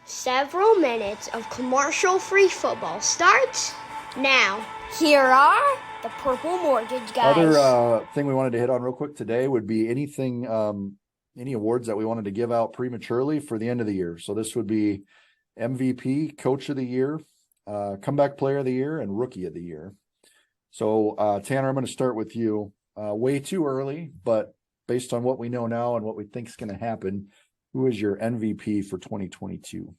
Several minutes of commercial-free football starts now. Here are the Purple Mortgage guys. Other thing we wanted to hit on real quick today would be anything, any awards that we wanted to give out prematurely for the end of the year. So this would be MVP, Coach of the Year, Comeback Player of the Year, and Rookie of the Year. So Tanner, I'm going to start with you. Way too early, but based on what we know now and what we think is going to happen, who is your MVP for 2022?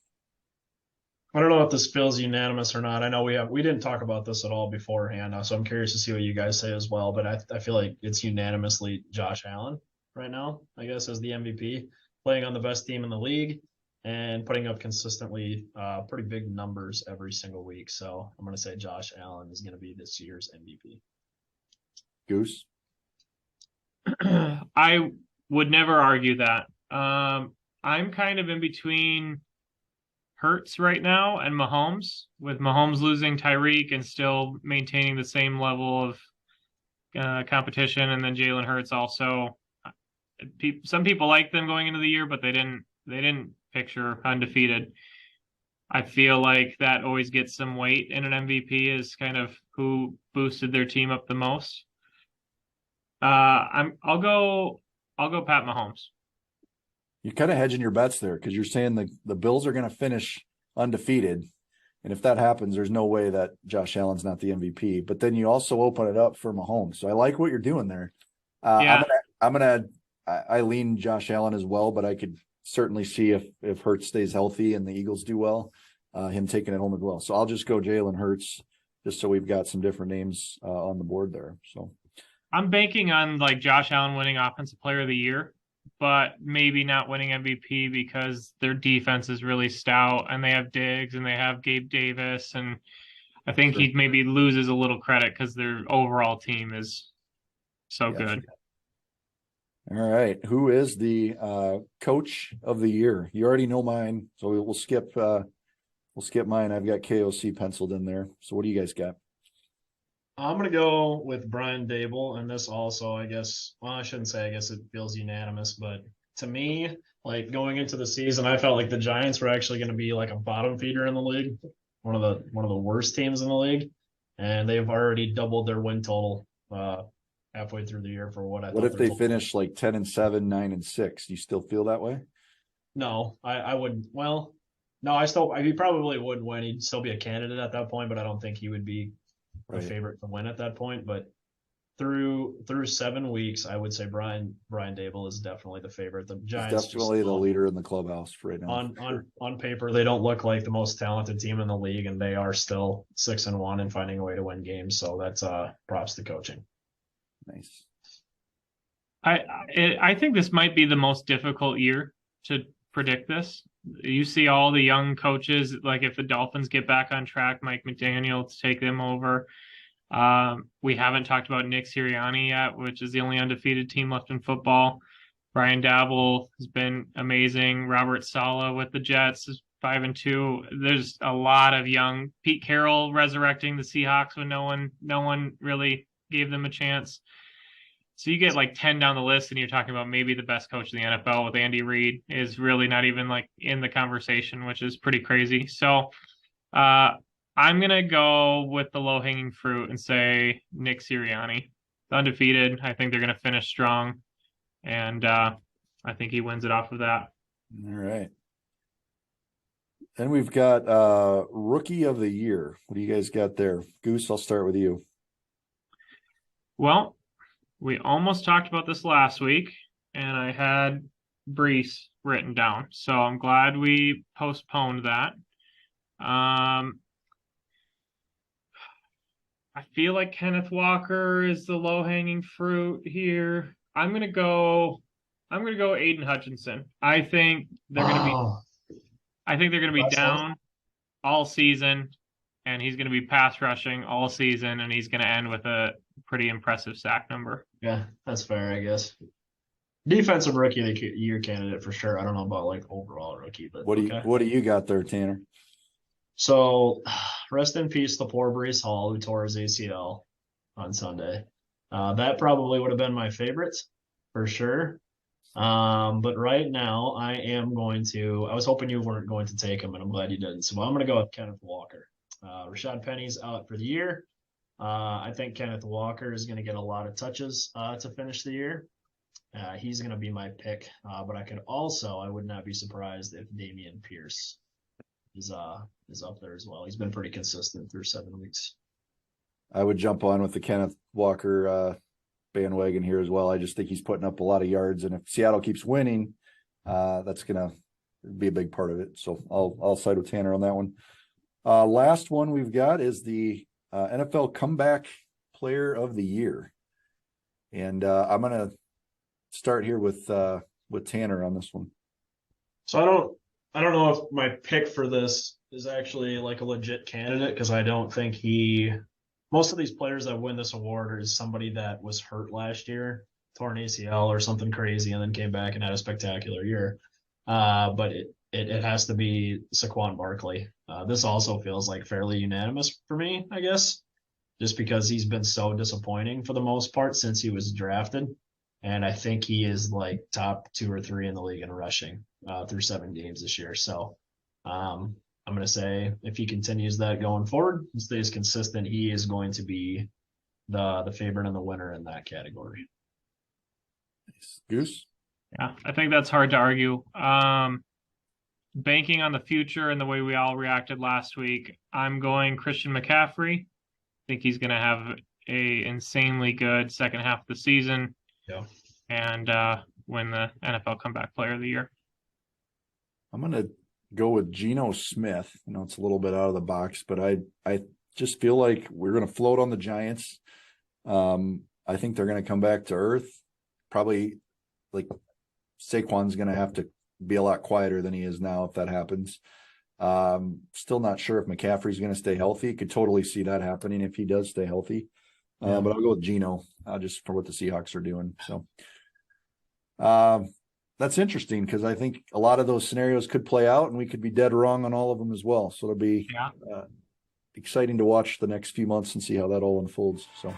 I don't know if this feels unanimous or not. I know we didn't talk about this at all beforehand, so I'm curious to see what you guys say as well. But I feel like it's unanimously Josh Allen right now, I guess, as the MVP, playing on the best team in the league and putting up consistently pretty big numbers every single week. So I'm going to say Josh Allen is going to be this year's MVP. Goose? I would never argue that. I'm kind of in between Hurts right now and Mahomes, with Mahomes losing Tyreek and still maintaining the same level of competition, and then Jalen Hurts also. Some people like them going into the year, but they didn't picture undefeated. I feel like that always gets some weight in an MVP, is kind of who boosted their team up the most. I'll go Pat Mahomes. You're kind of hedging your bets there because you're saying the Bills are going to finish undefeated. And if that happens, there's no way that Josh Allen's not the MVP. But then you also open it up for Mahomes. So I like what you're doing there. I lean Josh Allen as well, but I could certainly see if Hurts stays healthy and the Eagles do well, him taking it home as well. So I'll just go Jalen Hurts, just so we've got some different names on the board there. So I'm banking on like Josh Allen winning Offensive Player of the Year, but maybe not winning MVP because their defense is really stout and they have Diggs and they have Gabe Davis. And I think he maybe loses a little credit because their overall team is so good. All right. Who is the Coach of the Year? You already know mine, so we'll skip mine. I've got KOC penciled in there. So what do you guys got? I'm going to go with Brian Dable, and this also, I guess, well, I shouldn't say I guess it feels unanimous, but to me, like going into the season, I felt like the Giants were actually going to be like a bottom feeder in the league, one of the worst teams in the league, and they've already doubled their win total halfway through the year for what I thought. What if they finish like 10-7, 9-6? Do you still feel that way? No, I wouldn't. Well, no, he probably would win. He'd still be a candidate at that point, but I don't think he would be the favorite to win at that point. But through 7 weeks, I would say Brian Dable is definitely the favorite. The Giants He's definitely the leader in the clubhouse right now. On paper, they don't look like the most talented team in the league, and they are still 6-1 and finding a way to win games. So that's props to coaching. Nice. I think this might be the most difficult year to predict this. You see all the young coaches, like if the Dolphins get back on track, Mike McDaniel to take them over. We haven't talked about Nick Sirianni yet, which is the only undefeated team left in football. Brian Daboll has been amazing. Robert Saleh with the Jets is 5-2. There's a lot of young. Pete Carroll resurrecting the Seahawks when no one really gave them a chance. So you get like 10 down the list and you're talking about maybe the best coach in the NFL with Andy Reid is really not even like in the conversation, which is pretty crazy. So I'm going to go with the low hanging fruit and say Nick Sirianni. Undefeated. I think they're going to finish strong. And I think he wins it off of that. All right. Then we've got Rookie of the Year. What do you guys got there? Goose, I'll start with you. Well, we almost talked about this last week, and I had Brees written down. So I'm glad we postponed that. I feel like Kenneth Walker is the low-hanging fruit here. I'm gonna go Aiden Hutchinson. I think they're gonna be down all season, and he's gonna be pass rushing all season, and he's gonna end with a pretty impressive sack number. Yeah, that's fair, I guess. Defensive Rookie of the Year candidate for sure. I don't know about like overall rookie, but what do you got there, Tanner? So, rest in peace, the poor Brees Hall who tore his ACL on Sunday. That probably would have been my favorite for sure. But right now I was hoping you weren't going to take him, and I'm glad you didn't. So I'm going to go with Kenneth Walker. Rashad Penny's out for the year. I think Kenneth Walker is going to get a lot of touches to finish the year. He's going to be my pick, but I would not be surprised if Damian Pierce is up there as well. He's been pretty consistent through 7 weeks. I would jump on with the Kenneth Walker bandwagon here as well. I just think he's putting up a lot of yards, and if Seattle keeps winning, that's going to be a big part of it. So I'll side with Tanner on that one. Last one we've got is the NFL Comeback Player of the Year, and I'm going to start here with Tanner on this one. So I don't know if my pick for this is actually like a legit candidate, because I don't think most of these players that win this award is somebody that was hurt last year, torn ACL or something crazy, and then came back and had a spectacular year. But it has to be Saquon Barkley. This also feels like fairly unanimous for me, I guess, just because he's been so disappointing for the most part since he was drafted. And I think he is like top 2 or 3 in the league in rushing through 7 games this year. So I'm going to say if he continues that going forward and stays consistent, he is going to be the favorite and the winner in that category. Nice. Goose? Yeah, I think that's hard to argue. Banking on the future and the way we all reacted last week, I'm going Christian McCaffrey. I think he's going to have a insanely good second half of the season. Yeah. And win the NFL Comeback Player of the Year. I'm going to go with Geno Smith. It's a little bit out of the box, but I just feel like we're going to float on the Giants. I think they're going to come back to earth. Probably like Saquon's going to have to be a lot quieter than he is now if that happens. Still not sure if McCaffrey's going to stay healthy. Could totally see that happening if he does stay healthy. But I'll go with Geno just for what the Seahawks are doing. So that's interesting because I think a lot of those scenarios could play out and we could be dead wrong on all of them as well. So it'll be exciting to watch the next few months and see how that all unfolds. So